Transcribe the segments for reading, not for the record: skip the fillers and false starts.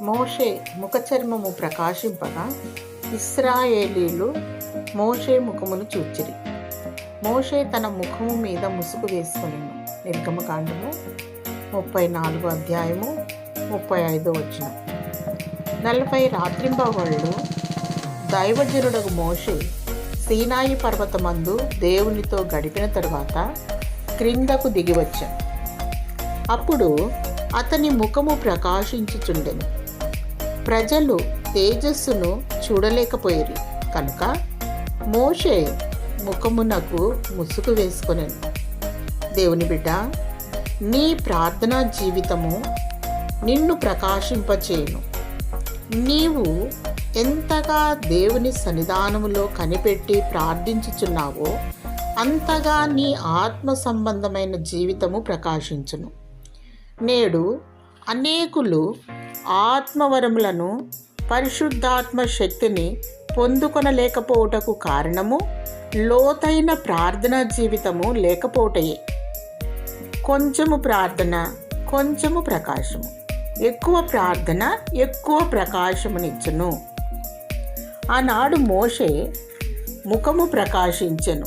మోషే ముఖచర్మము ప్రకాశింపగా ఇశ్రాయేలీలు మోషే ముఖమును చూచిరి. మోషే తన ముఖము మీద ముసుగు వేసుకొనెను. నిర్గమకాండము 34 అధ్యాయము 35 వచనం. 40 రాత్రింబవళ్ళు దైవజనుడగు మోషే సీనాయి పర్వతమందు దేవునితో గడిపిన తరువాత క్రిందకు దిగివచ్చాను. అప్పుడు అతని ముఖము ప్రకాశించుచుండెను. ప్రజలు తేజస్సును చూడలేకపోయిరి కనుక మోషే ముఖమునకు ముసుగు వేసుకొనెను. దేవుని బిడ్డ, నీ ప్రార్థనా జీవితము నిన్ను ప్రకాశింపచేయును. నీవు ఎంతగా దేవుని సన్నిధానములో కనిపెట్టి ప్రార్థించుచున్నావో అంతగా నీ ఆత్మ సంబంధమైన జీవితము ప్రకాశించును. నేడు అనేకులు ఆత్మవరములను, పరిశుద్ధాత్మ శక్తిని పొందుకొనలేకపోవుటకు కారణము లోతైన ప్రార్థనా జీవితము లేకపోవటయే. కొంచెము ప్రార్థన, కొంచెము ప్రకాశము. ఎక్కువ ప్రార్థన ఎక్కువ ప్రకాశమునిచ్చును. ఆనాడు మోషే ముఖము ప్రకాశించెను.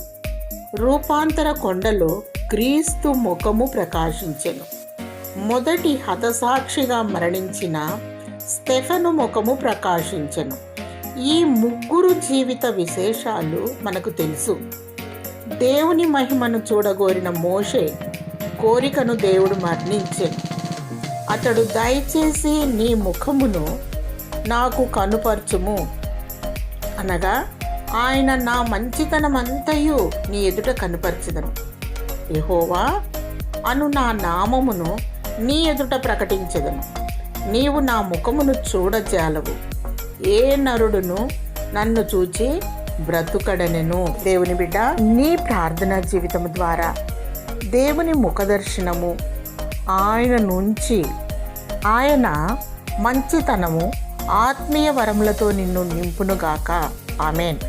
రూపాంతర కొండలో క్రీస్తు ముఖము ప్రకాశించెను. మొదటి హతసాక్షిగా మరణించిన స్టెఫను ముఖము ప్రకాశించెను. ఈ ముగ్గురు జీవిత విశేషాలు మనకు తెలుసు. దేవుని మహిమను చూడగోరిన మోషే కోరికను దేవుడు మరణించెను. అతడు దయచేసి నీ ముఖమును నాకు కనుపరచుము అనగా ఆయన నా మంచితనమంతయు నీ ఎదుట కనుపరచెదను. యెహోవా అను నా నామమును నీ ఎదుట ప్రకటించెదను. నీవు నా ముఖమును చూడజాలవు. ఏ నరుడును నన్ను చూచి బ్రతుకడనెను. దేవుని బిడ్డ, నీ ప్రార్థనా జీవితము ద్వారా దేవుని ముఖదర్శనము, ఆయన నుంచి ఆయన మంచితనము, ఆత్మీయ వరములతో నిన్ను నింపునుగాక. ఆమేన్.